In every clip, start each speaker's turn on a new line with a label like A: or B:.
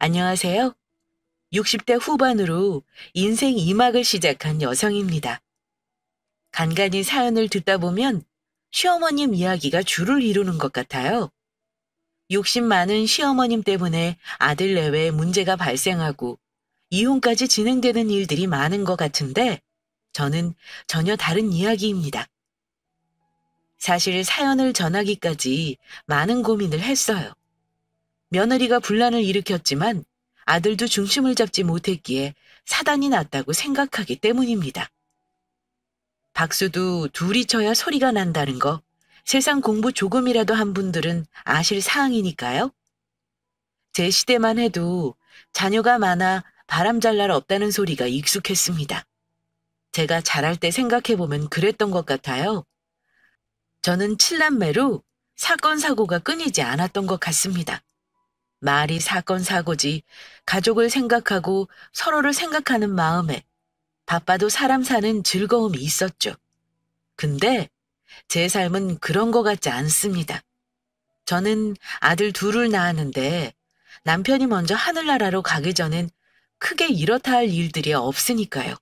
A: 안녕하세요. 60대 후반으로 인생 2막을 시작한 여성입니다. 간간히 사연을 듣다 보면 시어머님 이야기가 줄을 이루는 것 같아요. 욕심 많은 시어머님 때문에 아들 내외에 문제가 발생하고 이혼까지 진행되는 일들이 많은 것 같은데 저는 전혀 다른 이야기입니다. 사실 사연을 전하기까지 많은 고민을 했어요. 며느리가 분란을 일으켰지만 아들도 중심을 잡지 못했기에 사단이 났다고 생각하기 때문입니다. 박수도 둘이 쳐야 소리가 난다는 거 세상 공부 조금이라도 한 분들은 아실 사항이니까요. 제 시대만 해도 자녀가 많아 바람 잘 날 없다는 소리가 익숙했습니다. 제가 자랄 때 생각해보면 그랬던 것 같아요. 저는 7남매로 사건 사고가 끊이지 않았던 것 같습니다. 말이 사건 사고지 가족을 생각하고 서로를 생각하는 마음에 바빠도 사람 사는 즐거움이 있었죠. 근데 제 삶은 그런 것 같지 않습니다. 저는 아들 둘을 낳았는데 남편이 먼저 하늘나라로 가기 전엔 크게 이렇다 할 일들이 없으니까요.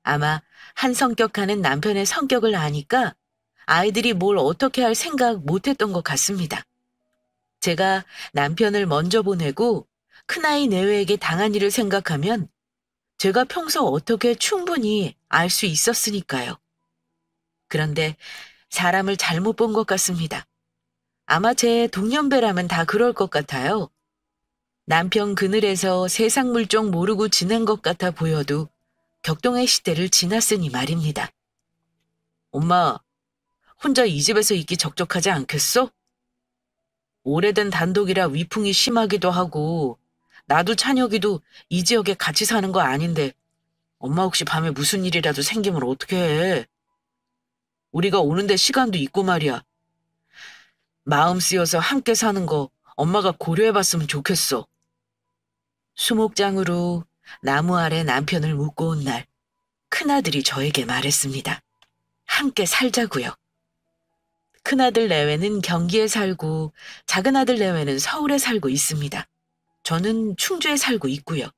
A: 아마 한 성격하는 남편의 성격을 아니까 아이들이 뭘 어떻게 할 생각 못했던 것 같습니다. 제가 남편을 먼저 보내고 큰아이 내외에게 당한 일을 생각하면 제가 평소 어떻게 충분히 알 수 있었으니까요. 그런데 사람을 잘못 본 것 같습니다. 아마 제 동년배라면 다 그럴 것 같아요. 남편 그늘에서 세상 물정 모르고 지낸 것 같아 보여도 격동의 시대를 지났으니 말입니다. 엄마, 혼자 이 집에서 있기 적적하지 않겠어? 오래된 단독이라 위풍이 심하기도 하고 나도 찬혁이도 이 지역에 같이 사는 거 아닌데 엄마 혹시 밤에 무슨 일이라도 생기면 어떻게 해? 우리가 오는데 시간도 있고 말이야. 마음 쓰여서 함께 사는 거 엄마가 고려해봤으면 좋겠어. 수목장으로 나무 아래 남편을 묻고 온 날 큰아들이 저에게 말했습니다. 함께 살자고요. 큰아들 내외는 경기에 살고 작은아들 내외는 서울에 살고 있습니다. 저는 충주에 살고 있고요.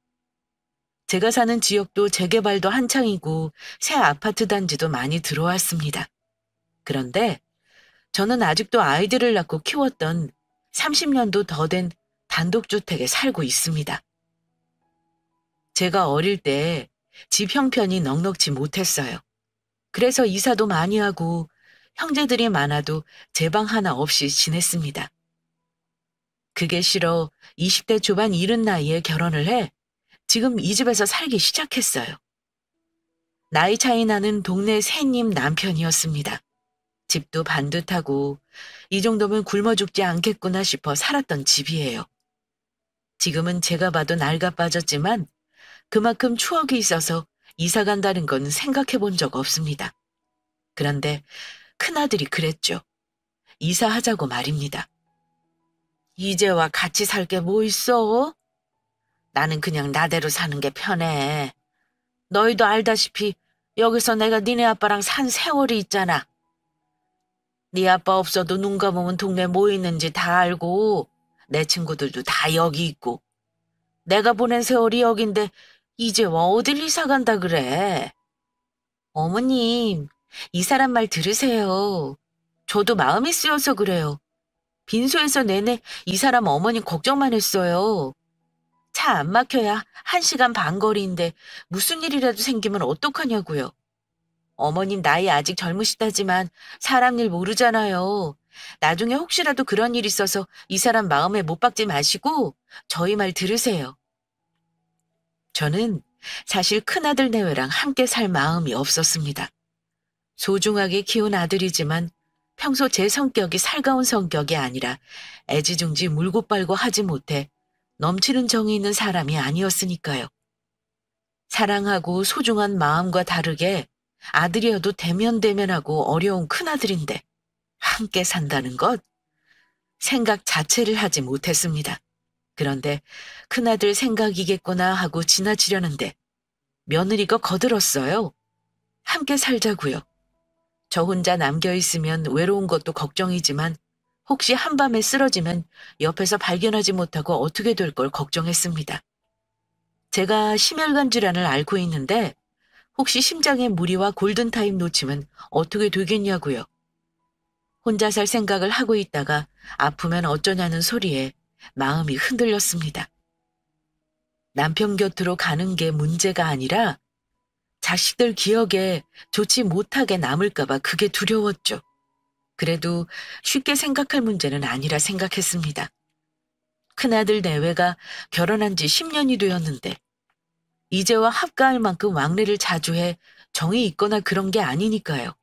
A: 제가 사는 지역도 재개발도 한창이고 새 아파트 단지도 많이 들어왔습니다. 그런데 저는 아직도 아이들을 낳고 키웠던 30년도 더 된 단독주택에 살고 있습니다. 제가 어릴 때 집 형편이 넉넉지 못했어요. 그래서 이사도 많이 하고 형제들이 많아도 제 방 하나 없이 지냈습니다. 그게 싫어 20대 초반 이른 나이에 결혼을 해 지금 이 집에서 살기 시작했어요. 나이 차이 나는 동네 새님 남편이었습니다. 집도 반듯하고 이 정도면 굶어 죽지 않겠구나 싶어 살았던 집이에요. 지금은 제가 봐도 낡아 빠졌지만 그만큼 추억이 있어서 이사 간다는 건 생각해 본 적 없습니다. 그런데 큰아들이 그랬죠. 이사하자고 말입니다. 이제와 같이 살 게 뭐 있어? 나는 그냥 나대로 사는 게 편해. 너희도 알다시피 여기서 내가 니네 아빠랑 산 세월이 있잖아. 네 아빠 없어도 눈 감으면 동네 뭐 있는지 다 알고 내 친구들도 다 여기 있고 내가 보낸 세월이 여긴데 이제 와 어딜 이사 간다 그래. 어머님, 이 사람 말 들으세요. 저도 마음이 쓰여서 그래요. 빈소에서 내내 이 사람 어머님 걱정만 했어요. 차 안 막혀야 1시간 반 거리인데 무슨 일이라도 생기면 어떡하냐고요. 어머님 나이 아직 젊으시다지만 사람 일 모르잖아요. 나중에 혹시라도 그런 일 있어서 이 사람 마음에 못 박지 마시고 저희 말 들으세요. 저는 사실 큰아들 내외랑 함께 살 마음이 없었습니다. 소중하게 키운 아들이지만 평소 제 성격이 살가운 성격이 아니라 애지중지 물고 빨고 하지 못해 넘치는 정이 있는 사람이 아니었으니까요. 사랑하고 소중한 마음과 다르게 아들이어도 대면대면하고 어려운 큰아들인데 함께 산다는 것 생각 자체를 하지 못했습니다. 그런데 큰아들 생각이겠구나 하고 지나치려는데 며느리가 거들었어요. 함께 살자고요. 저 혼자 남겨있으면 외로운 것도 걱정이지만 혹시 한밤에 쓰러지면 옆에서 발견하지 못하고 어떻게 될 걸 걱정했습니다. 제가 심혈관 질환을 앓고 있는데 혹시 심장에 무리와 골든타임 놓치면 어떻게 되겠냐고요. 혼자 살 생각을 하고 있다가 아프면 어쩌냐는 소리에 마음이 흔들렸습니다. 남편 곁으로 가는 게 문제가 아니라 자식들 기억에 좋지 못하게 남을까봐 그게 두려웠죠. 그래도 쉽게 생각할 문제는 아니라 생각했습니다. 큰아들 내외가 결혼한 지 10년이 되었는데 이제와 합가할 만큼 왕래를 자주 해 정이 있거나 그런 게 아니니까요.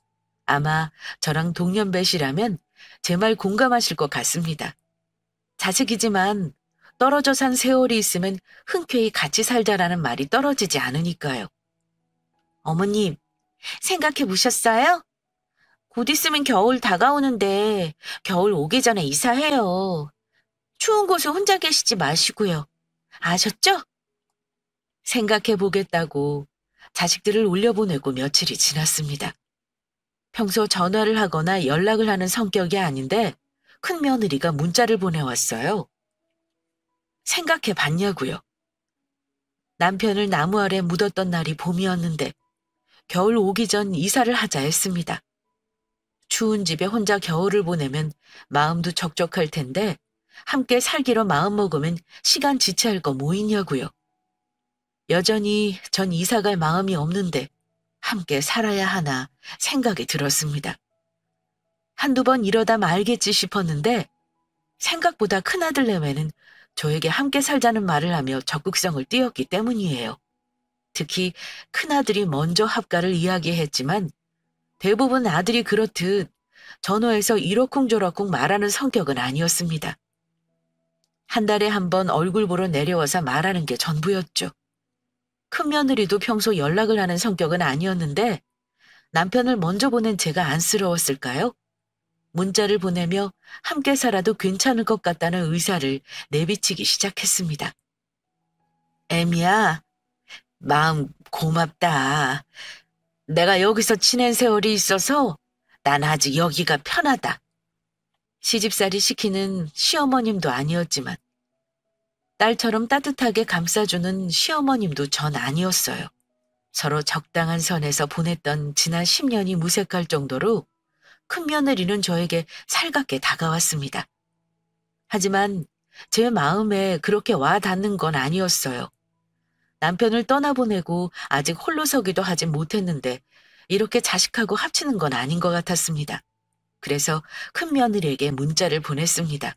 A: 아마 저랑 동년배시라면 제 말 공감하실 것 같습니다. 자식이지만 떨어져 산 세월이 있으면 흔쾌히 같이 살자라는 말이 떨어지지 않으니까요. 어머님, 생각해 보셨어요? 곧 있으면 겨울 다가오는데 겨울 오기 전에 이사해요. 추운 곳에 혼자 계시지 마시고요. 아셨죠? 생각해 보겠다고 자식들을 올려보내고 며칠이 지났습니다. 평소 전화를 하거나 연락을 하는 성격이 아닌데 큰 며느리가 문자를 보내왔어요. 생각해 봤냐고요. 남편을 나무 아래 묻었던 날이 봄이었는데 겨울 오기 전 이사를 하자 했습니다. 추운 집에 혼자 겨울을 보내면 마음도 적적할 텐데 함께 살기로 마음먹으면 시간 지체할 거 뭐 있냐고요. 여전히 전 이사갈 마음이 없는데 함께 살아야 하나 생각이 들었습니다. 한두 번 이러다 말겠지 싶었는데 생각보다 큰아들 내외는 저에게 함께 살자는 말을 하며 적극성을 띄웠기 때문이에요. 특히 큰아들이 먼저 합가를 이야기했지만 대부분 아들이 그렇듯 전화해서 이러쿵저러쿵 말하는 성격은 아니었습니다. 한 달에 한 번 얼굴 보러 내려와서 말하는 게 전부였죠. 큰며느리도 평소 연락을 하는 성격은 아니었는데 남편을 먼저 보낸 제가 안쓰러웠을까요? 문자를 보내며 함께 살아도 괜찮을 것 같다는 의사를 내비치기 시작했습니다. 애미야, 마음 고맙다. 내가 여기서 지낸 세월이 있어서 난 아직 여기가 편하다. 시집살이 시키는 시어머님도 아니었지만 딸처럼 따뜻하게 감싸주는 시어머님도 전 아니었어요. 서로 적당한 선에서 보냈던 지난 10년이 무색할 정도로 큰며느리는 저에게 살갑게 다가왔습니다. 하지만 제 마음에 그렇게 와 닿는 건 아니었어요. 남편을 떠나보내고 아직 홀로서기도 하지 못했는데 이렇게 자식하고 합치는 건 아닌 것 같았습니다. 그래서 큰며느리에게 문자를 보냈습니다.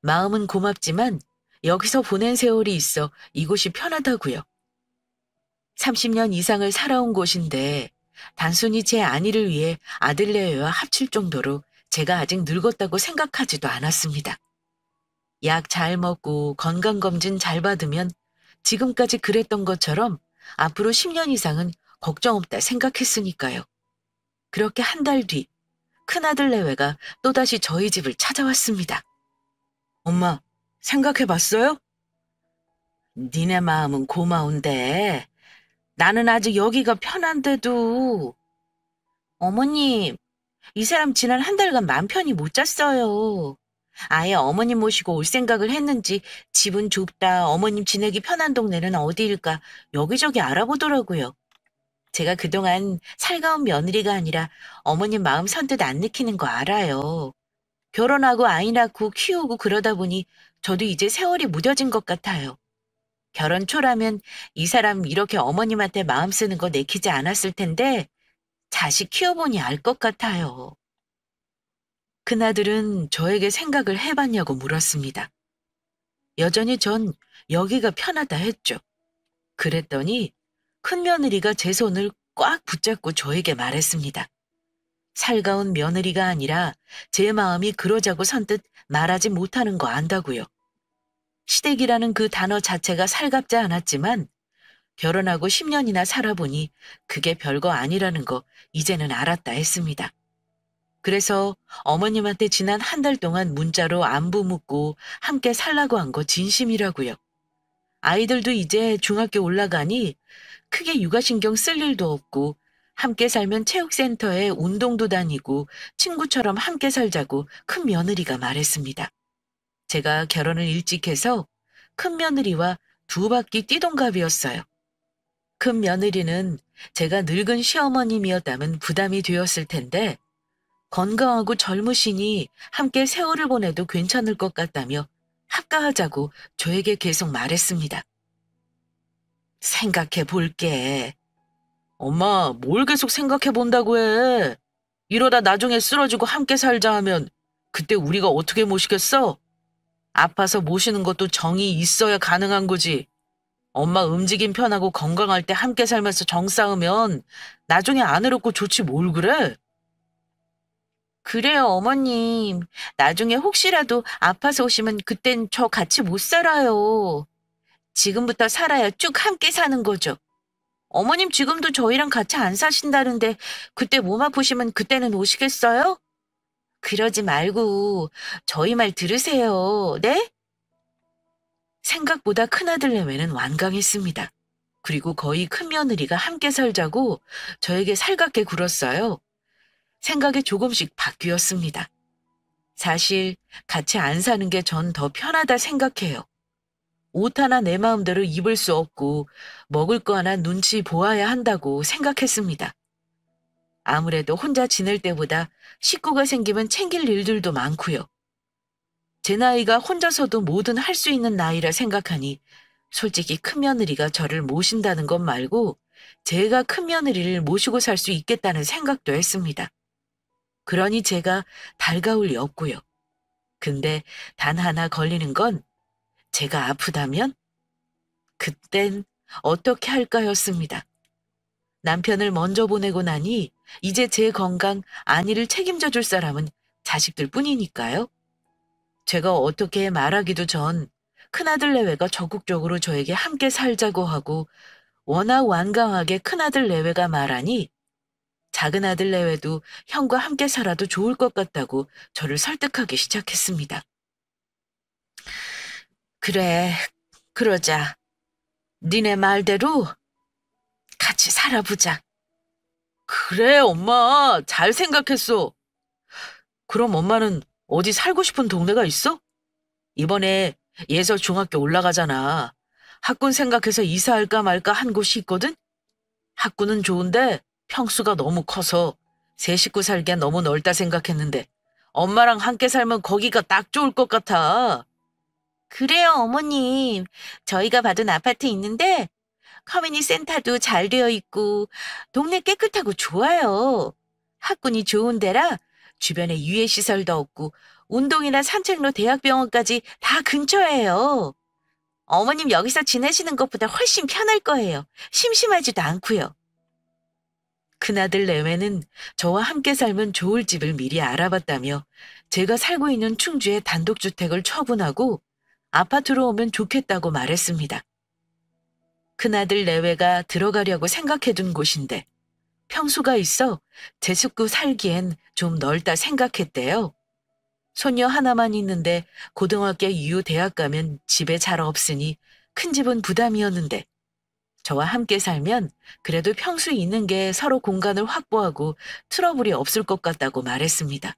A: 마음은 고맙지만 여기서 보낸 세월이 있어 이곳이 편하다고요. 30년 이상을 살아온 곳인데 단순히 제 안위를 위해 아들내외와 합칠 정도로 제가 아직 늙었다고 생각하지도 않았습니다. 약 잘 먹고 건강검진 잘 받으면 지금까지 그랬던 것처럼 앞으로 10년 이상은 걱정 없다 생각했으니까요. 그렇게 한 달 뒤 큰아들 내외가 또다시 저희 집을 찾아왔습니다. 엄마, 생각해봤어요? 니네 마음은 고마운데 나는 아직 여기가 편한데도. 어머님, 이 사람 지난 한 달간 맘 편히 못 잤어요. 아예 어머님 모시고 올 생각을 했는지 집은 좁다, 어머님 지내기 편한 동네는 어디일까 여기저기 알아보더라고요. 제가 그동안 살가운 며느리가 아니라 어머님 마음 선뜻 안 느끼는 거 알아요. 결혼하고 아이 낳고 키우고 그러다 보니 저도 이제 세월이 무뎌진 것 같아요. 결혼 초라면 이 사람 이렇게 어머님한테 마음 쓰는 거 내키지 않았을 텐데 자식 키워보니 알 것 같아요. 그나들은 저에게 생각을 해봤냐고 물었습니다. 여전히 전 여기가 편하다 했죠. 그랬더니 큰며느리가 제 손을 꽉 붙잡고 저에게 말했습니다. 살가운 며느리가 아니라 제 마음이 그러자고 선뜻 말하지 못하는 거 안다고요. 시댁이라는 그 단어 자체가 살갑지 않았지만 결혼하고 10년이나 살아보니 그게 별거 아니라는 거 이제는 알았다 했습니다. 그래서 어머님한테 지난 한 달 동안 문자로 안부 묻고 함께 살라고 한 거 진심이라고요. 아이들도 이제 중학교 올라가니 크게 육아신경 쓸 일도 없고 함께 살면 체육센터에 운동도 다니고 친구처럼 함께 살자고 큰 며느리가 말했습니다. 제가 결혼을 일찍 해서 큰 며느리와 두 바퀴 띠동갑이었어요. 큰 며느리는 제가 늙은 시어머님이었다면 부담이 되었을 텐데 건강하고 젊으시니 함께 세월을 보내도 괜찮을 것 같다며 합가하자고 저에게 계속 말했습니다. 생각해 볼게. 엄마, 뭘 계속 생각해 본다고 해? 이러다 나중에 쓰러지고 함께 살자 하면 그때 우리가 어떻게 모시겠어? 아파서 모시는 것도 정이 있어야 가능한 거지. 엄마 움직임 편하고 건강할 때 함께 살면서 정 쌓으면 나중에 안 외롭고 좋지 뭘 그래? 그래요, 어머님. 나중에 혹시라도 아파서 오시면 그땐 저 같이 못 살아요. 지금부터 살아야 쭉 함께 사는 거죠. 어머님 지금도 저희랑 같이 안 사신다는데 그때 몸 아프시면 그때는 오시겠어요? 그러지 말고 저희 말 들으세요. 네? 생각보다 큰아들 내외는 완강했습니다. 그리고 거의 큰며느리가 함께 살자고 저에게 살갑게 굴었어요. 생각이 조금씩 바뀌었습니다. 사실 같이 안 사는 게 전 더 편하다 생각해요. 옷 하나 내 마음대로 입을 수 없고 먹을 거 하나 눈치 보아야 한다고 생각했습니다. 아무래도 혼자 지낼 때보다 식구가 생기면 챙길 일들도 많고요. 제 나이가 혼자서도 뭐든 할 수 있는 나이라 생각하니 솔직히 큰며느리가 저를 모신다는 것 말고 제가 큰며느리를 모시고 살 수 있겠다는 생각도 했습니다. 그러니 제가 달가울 리 없고요. 근데 단 하나 걸리는 건 제가 아프다면 그땐 어떻게 할까였습니다. 남편을 먼저 보내고 나니 이제 제 건강, 안위를 책임져 줄 사람은 자식들 뿐이니까요. 제가 어떻게 말하기도 전 큰아들 내외가 적극적으로 저에게 함께 살자고 하고 워낙 완강하게 큰아들 내외가 말하니 작은아들 내외도 형과 함께 살아도 좋을 것 같다고 저를 설득하기 시작했습니다. 그래, 그러자. 니네 말대로 같이 살아보자. 그래, 엄마. 잘 생각했어. 그럼 엄마는 어디 살고 싶은 동네가 있어? 이번에 예서 중학교 올라가잖아. 학군 생각해서 이사할까 말까 한 곳이 있거든? 학군은 좋은데 평수가 너무 커서 세 식구 살기엔 너무 넓다 생각했는데 엄마랑 함께 살면 거기가 딱 좋을 것 같아. 그래요, 어머님. 저희가 받은 아파트 있는데 커뮤니티 센터도 잘 되어 있고 동네 깨끗하고 좋아요. 학군이 좋은 데라 주변에 유해시설도 없고 운동이나 산책로 대학병원까지 다 근처예요. 어머님 여기서 지내시는 것보다 훨씬 편할 거예요. 심심하지도 않고요. 큰아들 내외는 저와 함께 살면 좋을 집을 미리 알아봤다며 제가 살고 있는 충주에 단독주택을 처분하고 아파트로 오면 좋겠다고 말했습니다. 큰아들 내외가 들어가려고 생각해둔 곳인데 평수가 있어 제 식구 살기엔 좀 넓다 생각했대요. 손녀 하나만 있는데 고등학교 이후 대학 가면 집에 잘 없으니 큰 집은 부담이었는데 저와 함께 살면 그래도 평수 있는 게 서로 공간을 확보하고 트러블이 없을 것 같다고 말했습니다.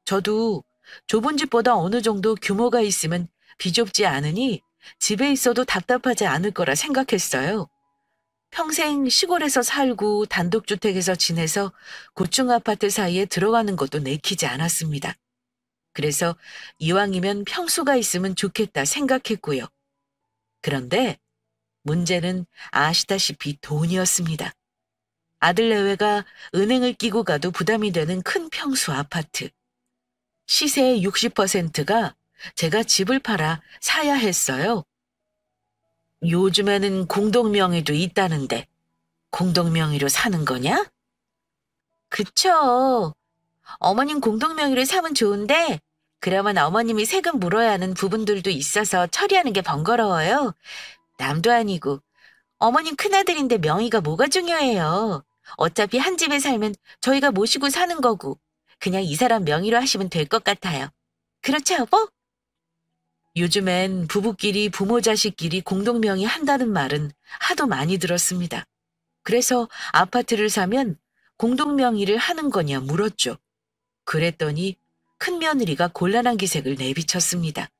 A: 저도 좁은 집보다 어느 정도 규모가 있으면 비좁지 않으니 집에 있어도 답답하지 않을 거라 생각했어요. 평생 시골에서 살고 단독주택에서 지내서 고층 아파트 사이에 들어가는 것도 내키지 않았습니다. 그래서 이왕이면 평수가 있으면 좋겠다 생각했고요. 그런데 문제는 아시다시피 돈이었습니다. 아들 내외가 은행을 끼고 가도 부담이 되는 큰 평수 아파트. 시세의 60%가 제가 집을 팔아 사야 했어요. 요즘에는 공동명의도 있다는데 공동명의로 사는 거냐? 그쵸. 어머님 공동명의로 사면 좋은데 그러면 어머님이 세금 물어야 하는 부분들도 있어서 처리하는 게 번거로워요. 남도 아니고 어머님 큰아들인데 명의가 뭐가 중요해요. 어차피 한 집에 살면 저희가 모시고 사는 거고 그냥 이 사람 명의로 하시면 될 것 같아요. 그렇죠, 여보? 요즘엔 부부끼리 부모 자식끼리 공동명의 한다는 말은 하도 많이 들었습니다. 그래서 아파트를 사면 공동명의를 하는 거냐 물었죠. 그랬더니 큰 며느리가 곤란한 기색을 내비쳤습니다.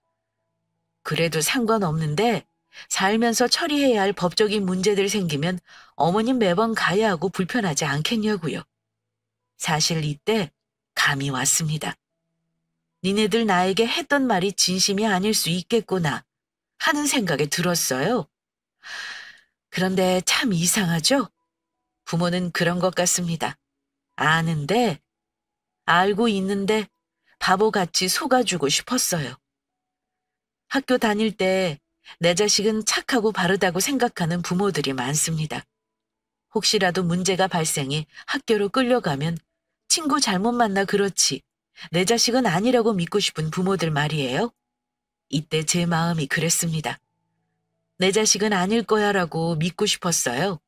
A: 그래도 상관없는데 살면서 처리해야 할 법적인 문제들 생기면 어머님 매번 가야 하고 불편하지 않겠냐고요. 사실 이때 감이 왔습니다. 니네들 나에게 했던 말이 진심이 아닐 수 있겠구나 하는 생각이 들었어요. 그런데 참 이상하죠? 부모는 그런 것 같습니다. 아는데, 알고 있는데 바보같이 속아주고 싶었어요. 학교 다닐 때 내 자식은 착하고 바르다고 생각하는 부모들이 많습니다. 혹시라도 문제가 발생해 학교로 끌려가면 친구 잘못 만나 그렇지 내 자식은 아니라고 믿고 싶은 부모들 말이에요. 이때 제 마음이 그랬습니다. 내 자식은 아닐 거야라고 믿고 싶었어요.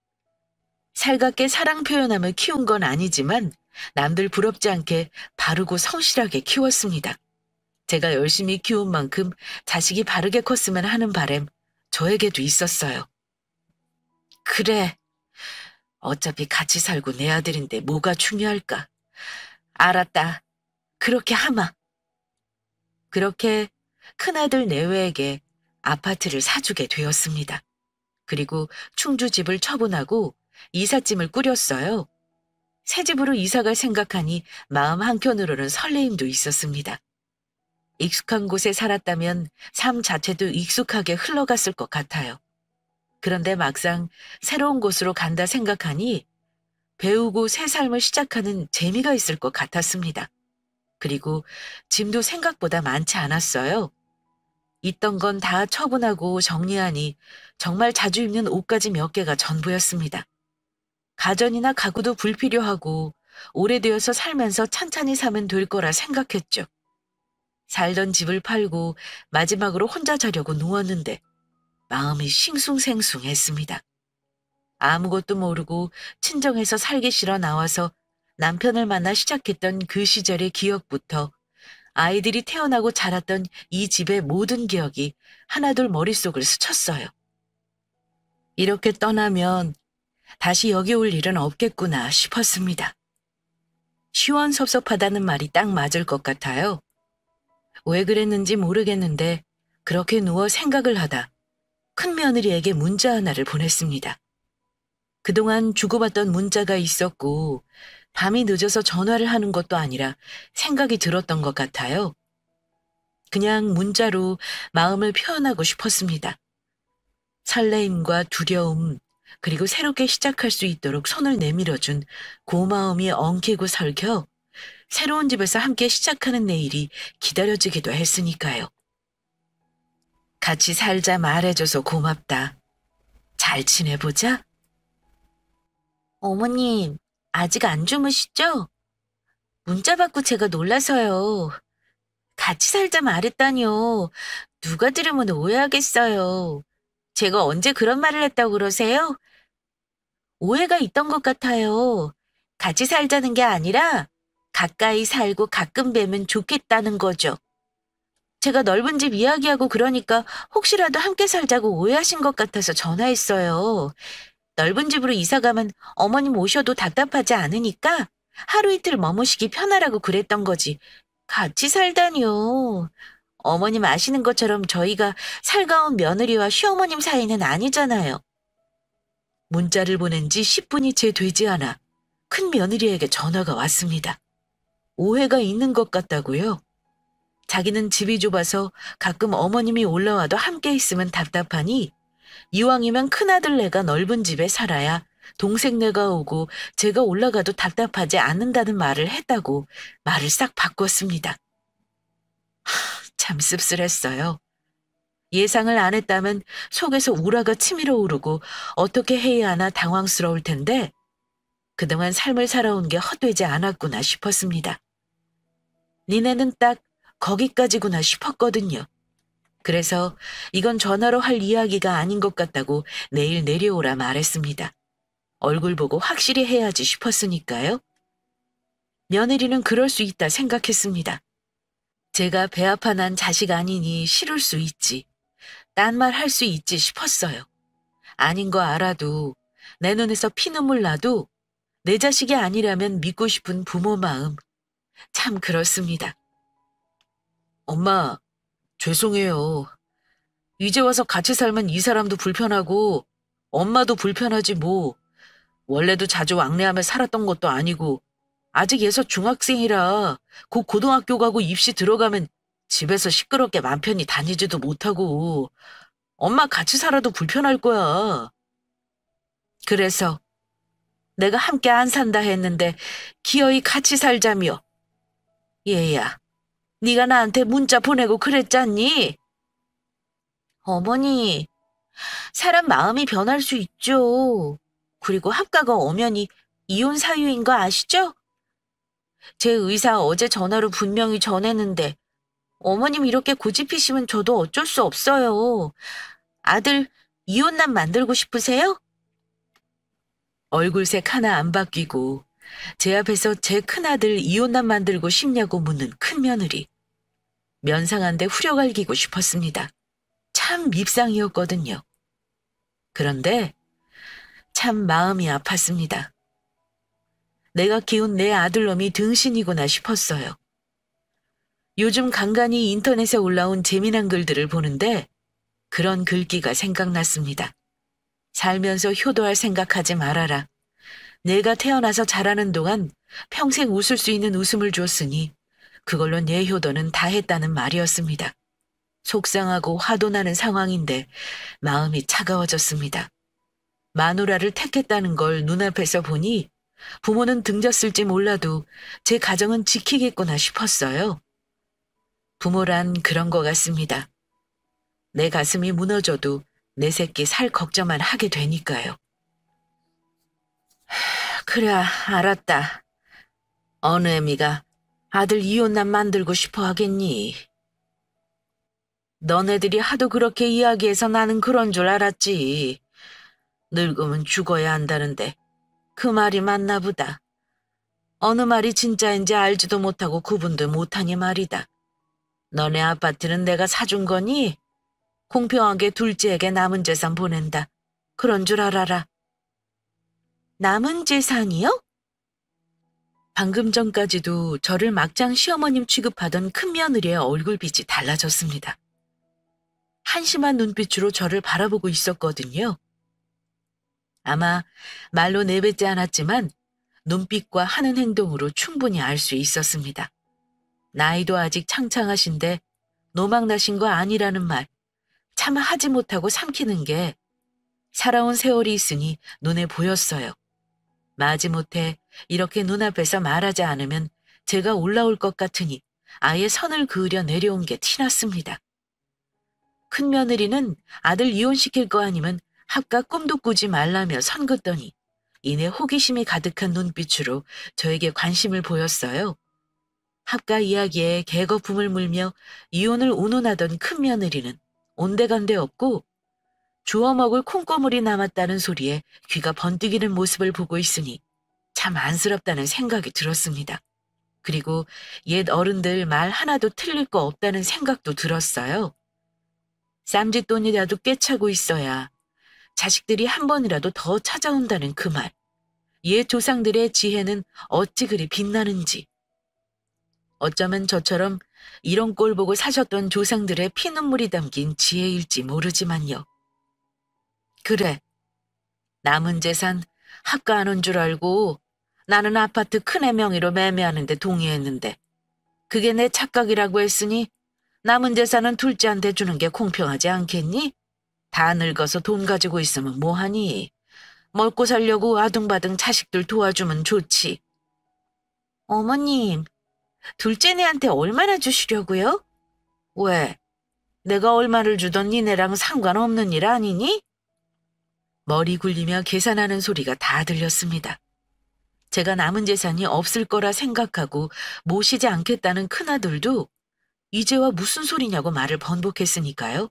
A: 살갑게 사랑 표현하며 키운 건 아니지만 남들 부럽지 않게 바르고 성실하게 키웠습니다. 제가 열심히 키운 만큼 자식이 바르게 컸으면 하는 바람 저에게도 있었어요. 그래, 어차피 같이 살고 내 아들인데 뭐가 중요할까? 알았다. 그렇게 하마. 그렇게 큰아들 내외에게 아파트를 사주게 되었습니다. 그리고 충주집을 처분하고 이삿짐을 꾸렸어요. 새 집으로 이사갈 생각하니 마음 한켠으로는 설레임도 있었습니다. 익숙한 곳에 살았다면 삶 자체도 익숙하게 흘러갔을 것 같아요. 그런데 막상 새로운 곳으로 간다 생각하니 배우고 새 삶을 시작하는 재미가 있을 것 같았습니다. 그리고 짐도 생각보다 많지 않았어요. 있던 건 다 처분하고 정리하니 정말 자주 입는 옷까지 몇 개가 전부였습니다. 가전이나 가구도 불필요하고 오래되어서 살면서 찬찬히 사면 될 거라 생각했죠. 살던 집을 팔고 마지막으로 혼자 자려고 누웠는데 마음이 싱숭생숭했습니다. 아무것도 모르고 친정에서 살기 싫어 나와서 남편을 만나 시작했던 그 시절의 기억부터 아이들이 태어나고 자랐던 이 집의 모든 기억이 하나둘 머릿속을 스쳤어요. 이렇게 떠나면 다시 여기 올 일은 없겠구나 싶었습니다. 시원섭섭하다는 말이 딱 맞을 것 같아요. 왜 그랬는지 모르겠는데 그렇게 누워 생각을 하다 큰 며느리에게 문자 하나를 보냈습니다. 그동안 주고받던 문자가 있었고 밤이 늦어서 전화를 하는 것도 아니라 생각이 들었던 것 같아요. 그냥 문자로 마음을 표현하고 싶었습니다. 설레임과 두려움, 그리고 새롭게 시작할 수 있도록 손을 내밀어준 고마움이 엉키고 설켜 새로운 집에서 함께 시작하는 내일이 기다려지기도 했으니까요. 같이 살자 말해줘서 고맙다. 잘 지내보자. 어머님, 아직 안 주무시죠? 문자 받고 제가 놀라서요. 같이 살자 말했다니요. 누가 들으면 오해하겠어요. 제가 언제 그런 말을 했다고 그러세요? 오해가 있던 것 같아요. 같이 살자는 게 아니라 가까이 살고 가끔 뵈면 좋겠다는 거죠. 제가 넓은 집 이야기하고 그러니까 혹시라도 함께 살자고 오해하신 것 같아서 전화했어요. 넓은 집으로 이사 가면 어머님 오셔도 답답하지 않으니까 하루 이틀 머무시기 편하라고 그랬던 거지. 같이 살다니요. 어머님 아시는 것처럼 저희가 살가운 며느리와 시어머님 사이는 아니잖아요. 문자를 보낸 지 10분이 채 되지 않아 큰 며느리에게 전화가 왔습니다. 오해가 있는 것 같다고요. 자기는 집이 좁아서 가끔 어머님이 올라와도 함께 있으면 답답하니 이왕이면 큰아들네가 넓은 집에 살아야 동생네가 오고 제가 올라가도 답답하지 않는다는 말을 했다고 말을 싹 바꿨습니다. 참 씁쓸했어요. 예상을 안 했다면 속에서 우라가 치밀어 오르고 어떻게 해야 하나 당황스러울 텐데 그동안 삶을 살아온 게 헛되지 않았구나 싶었습니다. 니네는 딱 거기까지구나 싶었거든요. 그래서 이건 전화로 할 이야기가 아닌 것 같다고 내일 내려오라 말했습니다. 얼굴 보고 확실히 해야지 싶었으니까요. 며느리는 그럴 수 있다 생각했습니다. 제가 배 아파 난 자식 아니니 싫을 수 있지. 딴 말 할 수 있지 싶었어요. 아닌 거 알아도 내 눈에서 피눈물 나도 내 자식이 아니라면 믿고 싶은 부모 마음, 참 그렇습니다. 엄마, 죄송해요. 이제 와서 같이 살면 이 사람도 불편하고 엄마도 불편하지 뭐. 원래도 자주 왕래하며 살았던 것도 아니고 아직 예서 중학생이라 곧 고등학교 가고 입시 들어가면 집에서 시끄럽게 맘 편히 다니지도 못하고 엄마 같이 살아도 불편할 거야. 그래서 내가 함께 안 산다 했는데 기어이 같이 살자며. 얘야, 네가 나한테 문자 보내고 그랬잖니? 어머니, 사람 마음이 변할 수 있죠. 그리고 합가가 엄연히 이혼 사유인 거 아시죠? 제 의사 어제 전화로 분명히 전했는데 어머님 이렇게 고집피시면 저도 어쩔 수 없어요. 아들 이혼남 만들고 싶으세요? 얼굴색 하나 안 바뀌고 제 앞에서 제 큰아들 이혼남 만들고 싶냐고 묻는 큰며느리. 면상한데 후려갈기고 싶었습니다. 참 밉상이었거든요. 그런데 참 마음이 아팠습니다. 내가 키운 내 아들놈이 등신이구나 싶었어요. 요즘 간간히 인터넷에 올라온 재미난 글들을 보는데 그런 글귀가 생각났습니다. 살면서 효도할 생각하지 말아라. 내가 태어나서 자라는 동안 평생 웃을 수 있는 웃음을 줬으니 그걸로 내 효도는 다 했다는 말이었습니다. 속상하고 화도 나는 상황인데 마음이 차가워졌습니다. 마누라를 택했다는 걸 눈앞에서 보니 부모는 등졌을지 몰라도 제 가정은 지키겠구나 싶었어요. 부모란 그런 거 같습니다. 내 가슴이 무너져도 내 새끼 살 걱정만 하게 되니까요. 그래, 알았다. 어느 애미가 아들 이혼남 만들고 싶어 하겠니? 너네들이 하도 그렇게 이야기해서 나는 그런 줄 알았지. 늙으면 죽어야 한다는데 그 말이 맞나 보다. 어느 말이 진짜인지 알지도 못하고 구분도 못하니 말이다. 너네 아파트는 내가 사준 거니? 공평하게 둘째에게 남은 재산 보낸다. 그런 줄 알아라. 남은 재산이요? 방금 전까지도 저를 막장 시어머님 취급하던 큰며느리의 얼굴빛이 달라졌습니다. 한심한 눈빛으로 저를 바라보고 있었거든요. 아마 말로 내뱉지 않았지만 눈빛과 하는 행동으로 충분히 알 수 있었습니다. 나이도 아직 창창하신데 노망나신 거 아니라는 말 차마 하지 못하고 삼키는 게 살아온 세월이 있으니 눈에 보였어요. 마지못해 이렇게 눈앞에서 말하지 않으면 제가 올라올 것 같으니 아예 선을 그으려 내려온 게 티났습니다. 큰며느리는 아들 이혼시킬 거 아니면 합가 꿈도 꾸지 말라며 선 긋더니 이내 호기심이 가득한 눈빛으로 저에게 관심을 보였어요. 합가 이야기에 개거품을 물며 이혼을 운운하던 큰며느리는 온데간데 없고 주워 먹을 콩고물이 남았다는 소리에 귀가 번뜩이는 모습을 보고 있으니 참 안쓰럽다는 생각이 들었습니다. 그리고 옛 어른들 말 하나도 틀릴 거 없다는 생각도 들었어요. 쌈짓돈이라도 꿰차고 있어야 자식들이 한 번이라도 더 찾아온다는 그 말. 옛 조상들의 지혜는 어찌 그리 빛나는지. 어쩌면 저처럼 이런 꼴 보고 사셨던 조상들의 피눈물이 담긴 지혜일지 모르지만요. 그래, 남은 재산 합가 안 온 줄 알고 나는 아파트 큰애 명의로 매매하는데 동의했는데 그게 내 착각이라고 했으니 남은 재산은 둘째한테 주는 게 공평하지 않겠니? 다 늙어서 돈 가지고 있으면 뭐하니? 먹고 살려고 아둥바둥 자식들 도와주면 좋지. 어머님, 둘째네한테 얼마나 주시려고요? 왜? 내가 얼마를 주던 니네랑 상관없는 일 아니니? 머리 굴리며 계산하는 소리가 다 들렸습니다. 제가 남은 재산이 없을 거라 생각하고 모시지 않겠다는 큰아들도 이제와 무슨 소리냐고 말을 번복했으니까요.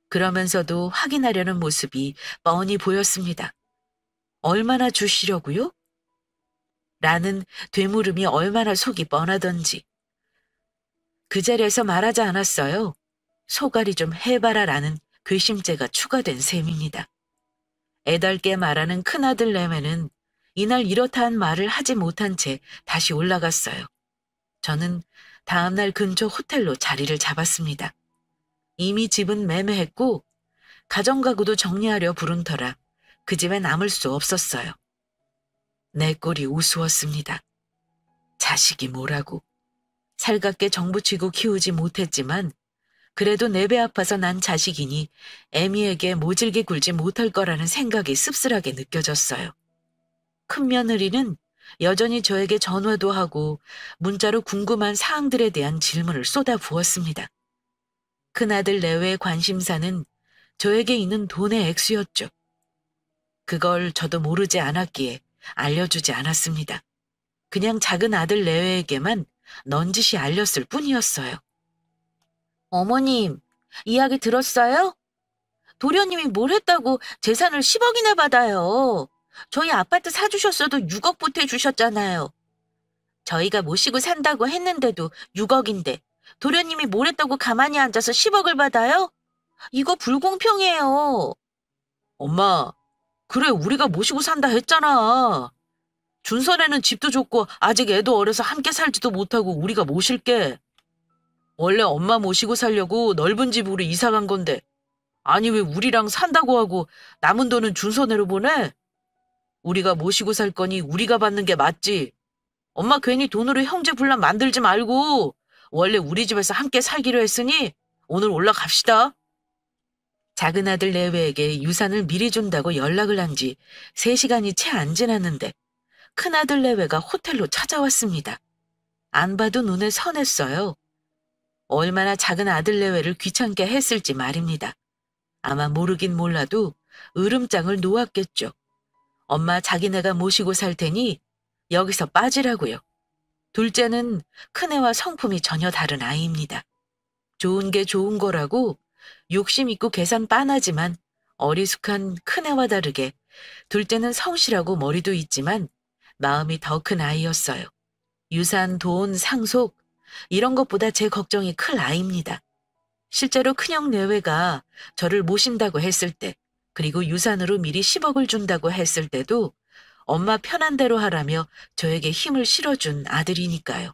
A: 그러면서도 확인하려는 모습이 뻔히 보였습니다. 얼마나 주시려고요? 라는 되물음이 얼마나 속이 뻔하던지. 그 자리에서 말하지 않았어요. 소갈이 좀 해봐라라는 괘씸죄가 추가된 셈입니다. 애달게 말하는 큰아들 내외는 이날 이렇다 한 말을 하지 못한 채 다시 올라갔어요. 저는 다음날 근처 호텔로 자리를 잡았습니다. 이미 집은 매매했고 가정가구도 정리하려 부른 터라 그 집에 남을 수 없었어요. 내 꼴이 우스웠습니다. 자식이 뭐라고. 살갑게 정부치고 키우지 못했지만 그래도 내 배 아파서 난 자식이니 애미에게 모질게 굴지 못할 거라는 생각이 씁쓸하게 느껴졌어요. 큰 며느리는 여전히 저에게 전화도 하고 문자로 궁금한 사항들에 대한 질문을 쏟아부었습니다. 큰아들 내외의 관심사는 저에게 있는 돈의 액수였죠. 그걸 저도 모르지 않았기에 알려주지 않았습니다. 그냥 작은 아들 내외에게만 넌지시 알렸을 뿐이었어요. 어머님, 이야기 들었어요? 도련님이 뭘 했다고 재산을 10억이나 받아요. 저희 아파트 사주셨어도 6억 보태주셨잖아요. 저희가 모시고 산다고 했는데도 6억인데 도련님이 뭘 했다고 가만히 앉아서 10억을 받아요? 이거 불공평해요. 엄마, 그래 우리가 모시고 산다 했잖아. 준선에는 집도 좋고 아직 애도 어려서 함께 살지도 못하고 우리가 모실게. 원래 엄마 모시고 살려고 넓은 집으로 이사 간 건데 아니 왜 우리랑 산다고 하고 남은 돈은 준선애로 보내? 우리가 모시고 살 거니 우리가 받는 게 맞지. 엄마 괜히 돈으로 형제 분란 만들지 말고 원래 우리 집에서 함께 살기로 했으니 오늘 올라갑시다. 작은 아들 내외에게 유산을 미리 준다고 연락을 한 지 3시간이 채 안 지났는데 큰아들 내외가 호텔로 찾아왔습니다. 안 봐도 눈에 선했어요. 얼마나 작은 아들 내외를 귀찮게 했을지 말입니다. 아마 모르긴 몰라도 으름장을 놓았겠죠. 엄마 자기네가 모시고 살 테니 여기서 빠지라고요. 둘째는 큰애와 성품이 전혀 다른 아이입니다. 좋은 게 좋은 거라고 욕심 있고 계산 빤하지만 어리숙한 큰애와 다르게 둘째는 성실하고 머리도 있지만 마음이 더 큰 아이였어요. 유산, 돈, 상속 이런 것보다 제 걱정이 클 아이입니다. 실제로 큰형 내외가 저를 모신다고 했을 때 그리고 유산으로 미리 10억을 준다고 했을 때도 엄마 편한 대로 하라며 저에게 힘을 실어준 아들이니까요.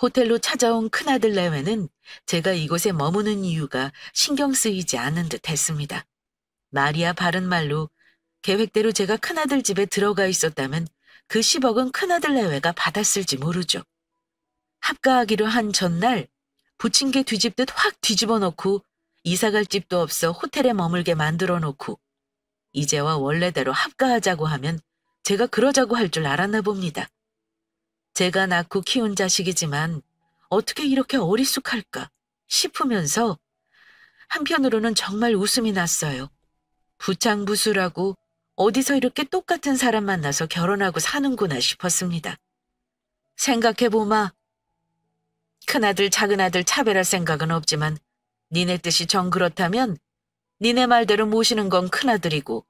A: 호텔로 찾아온 큰아들 내외는 제가 이곳에 머무는 이유가 신경 쓰이지 않는 듯 했습니다. 말이야 바른 말로 계획대로 제가 큰아들 집에 들어가 있었다면 그 10억은 큰아들 내외가 받았을지 모르죠. 합가하기로 한 전날 부침개 뒤집듯 확 뒤집어 놓고 이사갈 집도 없어 호텔에 머물게 만들어 놓고 이제와 원래대로 합가하자고 하면 제가 그러자고 할 줄 알았나 봅니다. 제가 낳고 키운 자식이지만 어떻게 이렇게 어리숙할까 싶으면서 한편으로는 정말 웃음이 났어요. 부창부수라고 어디서 이렇게 똑같은 사람 만나서 결혼하고 사는구나 싶었습니다. 생각해보마. 큰아들 작은아들 차별할 생각은 없지만 니네 뜻이 정 그렇다면 니네 말대로 모시는 건 큰아들이고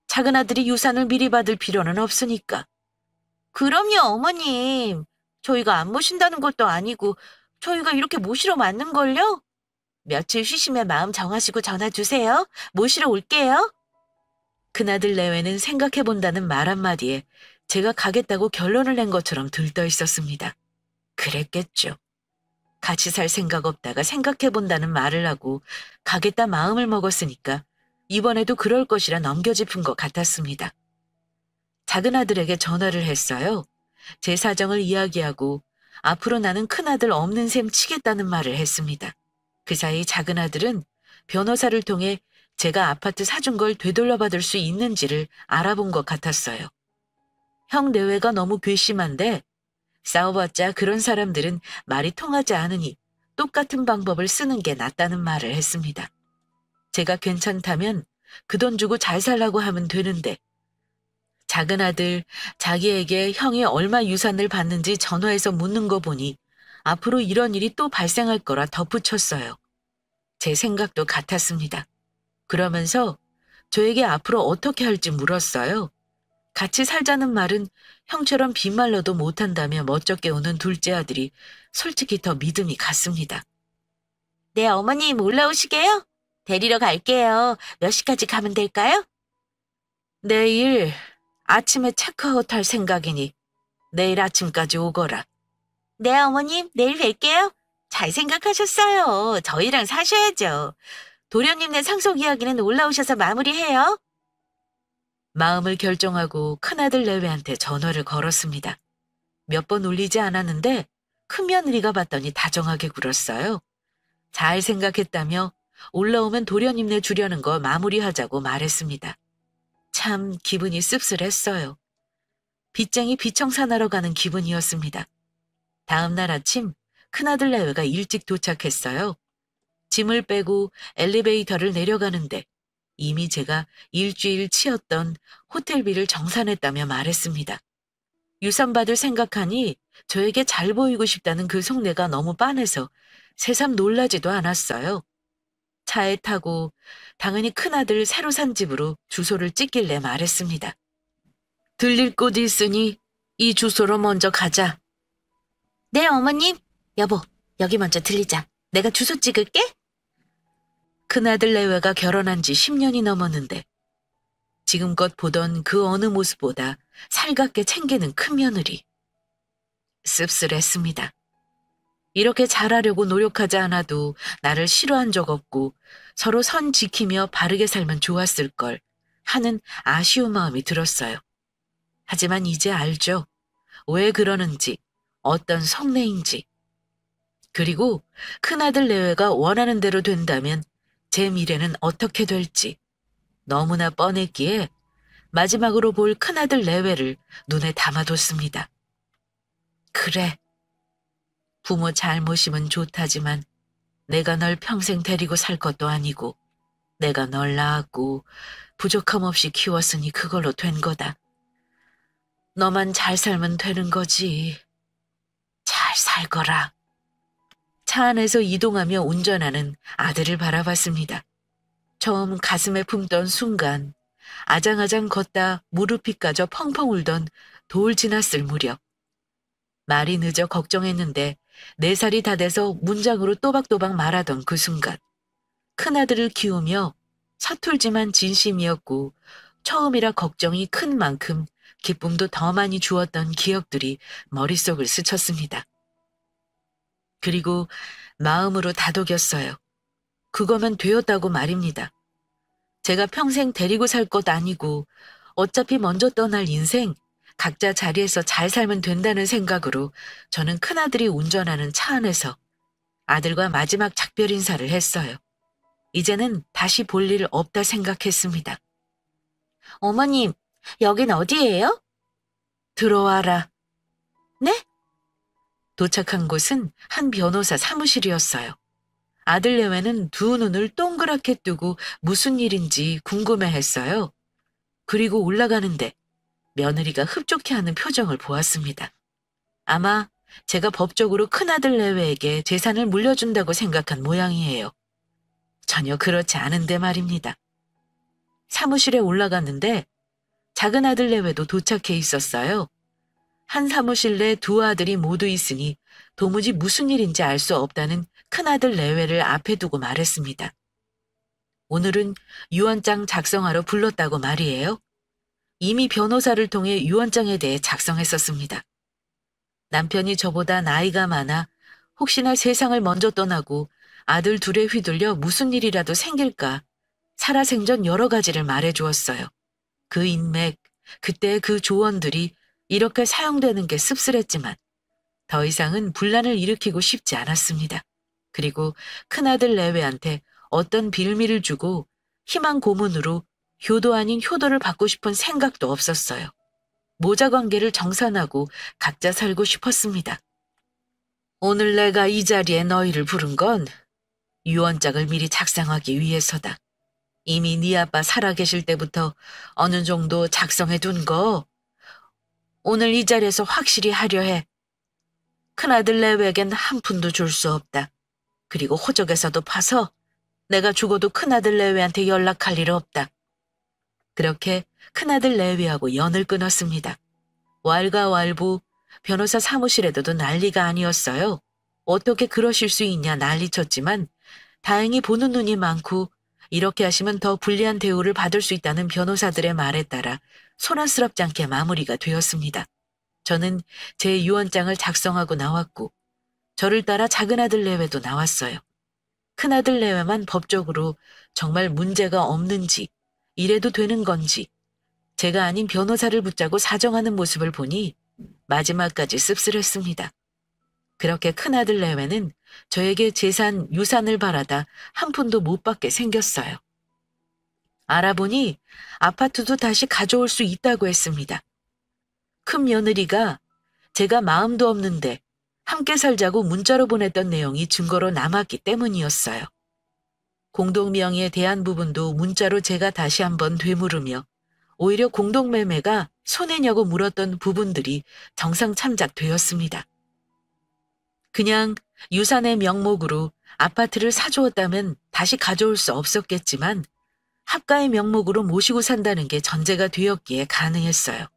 A: 작은아들이 유산을 미리 받을 필요는 없으니까. 그럼요, 어머님. 저희가 안 모신다는 것도 아니고 저희가 이렇게 모시러 왔는걸요? 며칠 쉬시면 마음 정하시고 전화 주세요. 모시러 올게요. 큰아들 내외는 생각해본다는 말 한마디에 제가 가겠다고 결론을 낸 것처럼 들떠 있었습니다. 그랬겠죠. 같이 살 생각 없다가 생각해본다는 말을 하고 가겠다 마음을 먹었으니까 이번에도 그럴 것이라 넘겨짚은 것 같았습니다. 작은아들에게 전화를 했어요. 제 사정을 이야기하고 앞으로 나는 큰아들 없는 셈 치겠다는 말을 했습니다. 그 사이 작은아들은 변호사를 통해 제가 아파트 사준 걸 되돌려받을 수 있는지를 알아본 것 같았어요. 형 내외가 너무 괘씸한데 싸워봤자 그런 사람들은 말이 통하지 않으니 똑같은 방법을 쓰는 게 낫다는 말을 했습니다. 제가 괜찮다면 그 돈 주고 잘 살라고 하면 되는데 작은아들 자기에게 형이 얼마 유산을 받는지 전화해서 묻는 거 보니 앞으로 이런 일이 또 발생할 거라 덧붙였어요. 제 생각도 같았습니다. 그러면서 저에게 앞으로 어떻게 할지 물었어요. 같이 살자는 말은 형처럼 빈말로도 못한다며 멋쩍게 우는 둘째 아들이 솔직히 더 믿음이 갔습니다. 네, 어머님 올라오시게요? 데리러 갈게요. 몇 시까지 가면 될까요? 내일 아침에 체크아웃 할 생각이니 내일 아침까지 오거라. 네, 어머님, 내일 뵐게요. 잘 생각하셨어요. 저희랑 사셔야죠. 도련님네 상속 이야기는 올라오셔서 마무리해요. 마음을 결정하고 큰아들 내외한테 전화를 걸었습니다. 몇 번 울리지 않았는데 큰며느리가 받더니 다정하게 굴었어요. 잘 생각했다며 올라오면 도련님네 주려는 거 마무리하자고 말했습니다. 참 기분이 씁쓸했어요. 빚쟁이 빚청산하러 가는 기분이었습니다. 다음 날 아침 큰아들 내외가 일찍 도착했어요. 짐을 빼고 엘리베이터를 내려가는데 이미 제가 일주일 치였던 호텔비를 정산했다며 말했습니다. 유산받을 생각하니 저에게 잘 보이고 싶다는 그 속내가 너무 빤해서 새삼 놀라지도 않았어요. 차에 타고 당연히 큰아들 새로 산 집으로 주소를 찍길래 말했습니다. 들릴 곳이 있으니 이 주소로 먼저 가자. 네, 어머님. 여보, 여기 먼저 들리자. 내가 주소 찍을게. 큰아들 내외가 결혼한 지 10년이 넘었는데 지금껏 보던 그 어느 모습보다 살갑게 챙기는 큰며느리. 씁쓸했습니다. 이렇게 잘하려고 노력하지 않아도 나를 싫어한 적 없고 서로 선 지키며 바르게 살면 좋았을 걸 하는 아쉬운 마음이 들었어요. 하지만 이제 알죠. 왜 그러는지, 어떤 속내인지. 그리고 큰아들 내외가 원하는 대로 된다면 제 미래는 어떻게 될지 너무나 뻔했기에 마지막으로 볼 큰아들 내외를 눈에 담아뒀습니다. 그래. 부모 잘 모시면 좋다지만 내가 널 평생 데리고 살 것도 아니고 내가 널 낳았고 부족함 없이 키웠으니 그걸로 된 거다. 너만 잘 살면 되는 거지. 잘 살거라. 차 안에서 이동하며 운전하는 아들을 바라봤습니다. 처음 가슴에 품던 순간 아장아장 걷다 무릎이 까져 펑펑 울던 돌 지났을 무렵 말이 늦어 걱정했는데 4살이 다 돼서 문장으로 또박또박 말하던 그 순간 큰아들을 키우며 서툴지만 진심이었고 처음이라 걱정이 큰 만큼 기쁨도 더 많이 주었던 기억들이 머릿속을 스쳤습니다. 그리고 마음으로 다독였어요. 그거면 되었다고 말입니다. 제가 평생 데리고 살 것 아니고 어차피 먼저 떠날 인생 각자 자리에서 잘 살면 된다는 생각으로 저는 큰아들이 운전하는 차 안에서 아들과 마지막 작별 인사를 했어요. 이제는 다시 볼 일 없다 생각했습니다. 어머님, 여긴 어디예요? 들어와라. 네? 도착한 곳은 한 변호사 사무실이었어요. 아들 내외는 두 눈을 동그랗게 뜨고 무슨 일인지 궁금해했어요. 그리고 올라가는데 며느리가 흡족해하는 표정을 보았습니다. 아마 제가 법적으로 큰아들 내외에게 재산을 물려준다고 생각한 모양이에요. 전혀 그렇지 않은데 말입니다. 사무실에 올라갔는데 작은 아들 내외도 도착해 있었어요. 한 사무실 내 두 아들이 모두 있으니 도무지 무슨 일인지 알 수 없다는 큰아들 내외를 앞에 두고 말했습니다. 오늘은 유언장 작성하러 불렀다고 말이에요. 이미 변호사를 통해 유언장에 대해 작성했었습니다. 남편이 저보다 나이가 많아 혹시나 세상을 먼저 떠나고 아들 둘에 휘둘려 무슨 일이라도 생길까 살아생전 여러 가지를 말해주었어요. 그 인맥, 그때의 그 조언들이 이렇게 사용되는 게 씁쓸했지만 더 이상은 분란을 일으키고 싶지 않았습니다. 그리고 큰아들 내외한테 어떤 빌미를 주고 희망 고문으로 효도 아닌 효도를 받고 싶은 생각도 없었어요. 모자 관계를 정산하고 각자 살고 싶었습니다. 오늘 내가 이 자리에 너희를 부른 건 유언장을 미리 작성하기 위해서다. 이미 네 아빠 살아계실 때부터 어느 정도 작성해 둔 거 오늘 이 자리에서 확실히 하려 해. 큰아들 내외에겐 한 푼도 줄 수 없다. 그리고 호적에서도 파서 내가 죽어도 큰아들 내외한테 연락할 일 없다. 그렇게 큰아들 내외하고 연을 끊었습니다. 왈가왈부 변호사 사무실에도 난리가 아니었어요. 어떻게 그러실 수 있냐 난리쳤지만 다행히 보는 눈이 많고 이렇게 하시면 더 불리한 대우를 받을 수 있다는 변호사들의 말에 따라 소란스럽지 않게 마무리가 되었습니다. 저는 제 유언장을 작성하고 나왔고 저를 따라 작은아들 내외도 나왔어요. 큰아들 내외만 법적으로 정말 문제가 없는지 이래도 되는 건지 제가 아닌 변호사를 붙잡고 사정하는 모습을 보니 마지막까지 씁쓸했습니다. 그렇게 큰아들 내외는 저에게 재산, 유산을 바라다 한 푼도 못 받게 생겼어요. 알아보니 아파트도 다시 가져올 수 있다고 했습니다. 큰 며느리가 제가 마음도 없는데 함께 살자고 문자로 보냈던 내용이 증거로 남았기 때문이었어요. 공동명의에 대한 부분도 문자로 제가 다시 한번 되물으며 오히려 공동매매가 손해냐고 물었던 부분들이 정상 참작되었습니다. 그냥 유산의 명목으로 아파트를 사주었다면 다시 가져올 수 없었겠지만 합가의 명목으로 모시고 산다는 게 전제가 되었기에 가능했어요.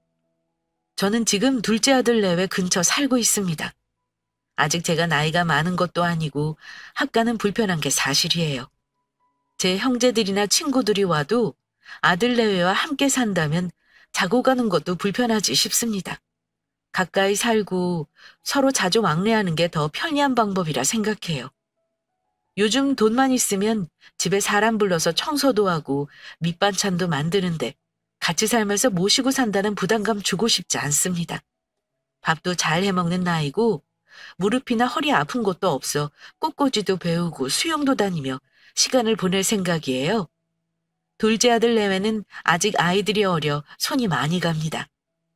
A: 저는 지금 둘째 아들 내외 근처 살고 있습니다. 아직 제가 나이가 많은 것도 아니고 합가는 불편한 게 사실이에요. 제 형제들이나 친구들이 와도 아들 내외와 함께 산다면 자고 가는 것도 불편하지 싶습니다. 가까이 살고 서로 자주 왕래하는 게 더 편리한 방법이라 생각해요. 요즘 돈만 있으면 집에 사람 불러서 청소도 하고 밑반찬도 만드는데 같이 살면서 모시고 산다는 부담감 주고 싶지 않습니다. 밥도 잘 해먹는 나이고 무릎이나 허리 아픈 것도 없어 꽃꽂이도 배우고 수영도 다니며 시간을 보낼 생각이에요. 둘째 아들 내외는 아직 아이들이 어려 손이 많이 갑니다.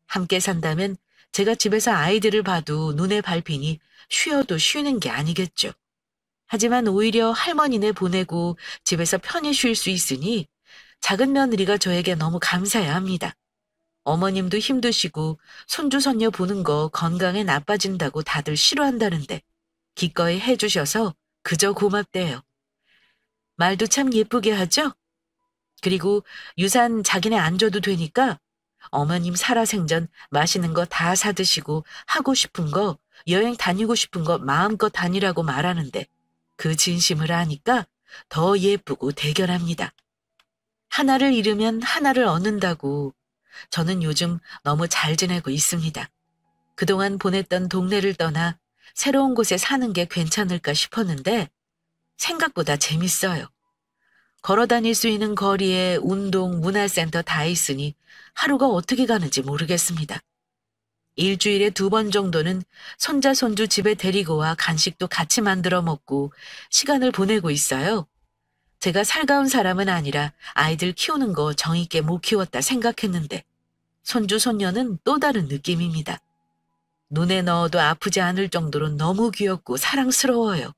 A: 함께 산다면 제가 집에서 아이들을 봐도 눈에 밟히니 쉬어도 쉬는 게 아니겠죠. 하지만 오히려 할머니네 보내고 집에서 편히 쉴 수 있으니 작은 며느리가 저에게 너무 감사해야 합니다. 어머님도 힘드시고 손주 손녀 보는 거 건강에 나빠진다고 다들 싫어한다는데 기꺼이 해주셔서 그저 고맙대요. 말도 참 예쁘게 하죠? 그리고 유산 자기네 안 줘도 되니까 어머님 살아생전 맛있는 거 다 사드시고 하고 싶은 거 여행 다니고 싶은 거 마음껏 다니라고 말하는데 그 진심을 아니까 더 예쁘고 대견합니다. 하나를 잃으면 하나를 얻는다고 저는 요즘 너무 잘 지내고 있습니다. 그동안 보냈던 동네를 떠나 새로운 곳에 사는 게 괜찮을까 싶었는데 생각보다 재밌어요. 걸어 다닐 수 있는 거리에 운동, 문화센터 다 있으니 하루가 어떻게 가는지 모르겠습니다. 일주일에 2번 정도는 손자, 손주 집에 데리고 와 간식도 같이 만들어 먹고 시간을 보내고 있어요. 제가 살가운 사람은 아니라 아이들 키우는 거 정있게 못 키웠다 생각했는데 손주, 손녀는 또 다른 느낌입니다. 눈에 넣어도 아프지 않을 정도로 너무 귀엽고 사랑스러워요.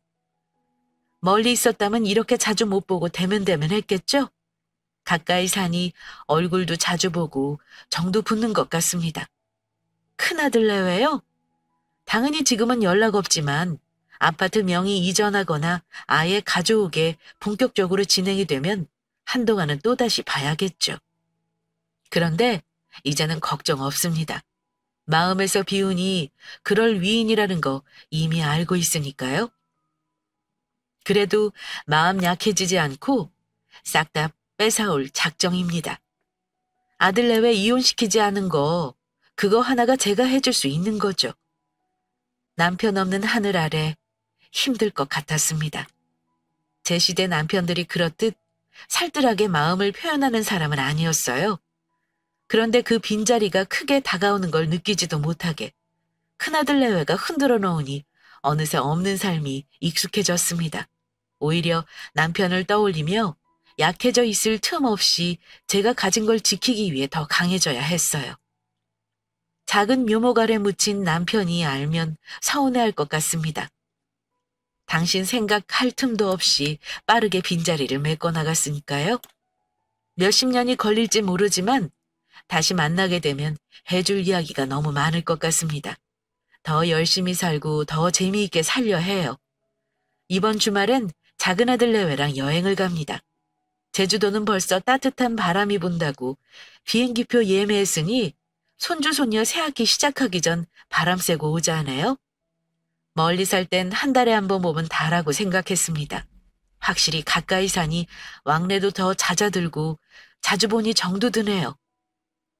A: 멀리 있었다면 이렇게 자주 못 보고 대면대면 했겠죠? 가까이 사니 얼굴도 자주 보고 정도 붙는 것 같습니다. 큰아들 내외요? 당연히 지금은 연락 없지만 아파트 명의 이전하거나 아예 가져오게 본격적으로 진행이 되면 한동안은 또다시 봐야겠죠. 그런데 이제는 걱정 없습니다. 마음에서 비우니 그럴 위인이라는 거 이미 알고 있으니까요. 그래도 마음 약해지지 않고 싹 다 뺏어올 작정입니다. 아들 내외 이혼시키지 않은 거 그거 하나가 제가 해줄 수 있는 거죠. 남편 없는 하늘 아래 힘들 것 같았습니다. 제 시대 남편들이 그렇듯 살뜰하게 마음을 표현하는 사람은 아니었어요. 그런데 그 빈자리가 크게 다가오는 걸 느끼지도 못하게 큰아들 내외가 흔들어 놓으니 어느새 없는 삶이 익숙해졌습니다. 오히려 남편을 떠올리며 약해져 있을 틈 없이 제가 가진 걸 지키기 위해 더 강해져야 했어요. 작은 묘목 아래 묻힌 남편이 알면 서운해할 것 같습니다. 당신 생각할 틈도 없이 빠르게 빈자리를 메꿔 나갔으니까요. 몇십 년이 걸릴지 모르지만 다시 만나게 되면 해줄 이야기가 너무 많을 것 같습니다. 더 열심히 살고 더 재미있게 살려 해요. 이번 주말엔 작은아들 내외랑 여행을 갑니다. 제주도는 벌써 따뜻한 바람이 분다고 비행기표 예매했으니 손주 손녀 새학기 시작하기 전 바람 쐬고 오자 하네요. 멀리 살 땐 한 달에 한 번 오면 다라고 생각했습니다. 확실히 가까이 사니 왕래도 더 잦아들고 자주 보니 정도 드네요.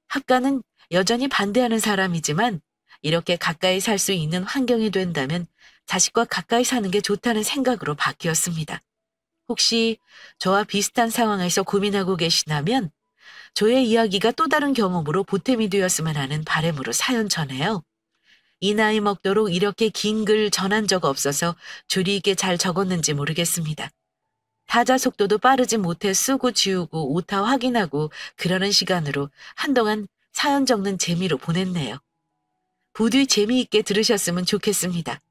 A: 합가는 여전히 반대하는 사람이지만 이렇게 가까이 살 수 있는 환경이 된다면 자식과 가까이 사는 게 좋다는 생각으로 바뀌었습니다. 혹시 저와 비슷한 상황에서 고민하고 계시다면 저의 이야기가 또 다른 경험으로 보탬이 되었으면 하는 바람으로 사연 전해요. 이 나이 먹도록 이렇게 긴 글 전한 적 없어서 조리 있게 잘 적었는지 모르겠습니다. 타자 속도도 빠르지 못해 쓰고 지우고 오타 확인하고 그러는 시간으로 한동안 사연 적는 재미로 보냈네요. 부디 재미있게 들으셨으면 좋겠습니다.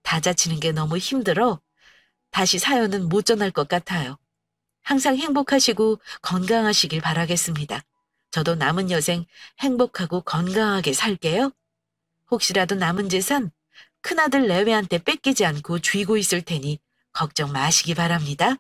A: 타자 치는 게 너무 힘들어 다시 사연은 못 전할 것 같아요. 항상 행복하시고 건강하시길 바라겠습니다. 저도 남은 여생 행복하고 건강하게 살게요. 혹시라도 남은 재산 큰아들 내외한테 뺏기지 않고 쥐고 있을 테니 걱정 마시기 바랍니다.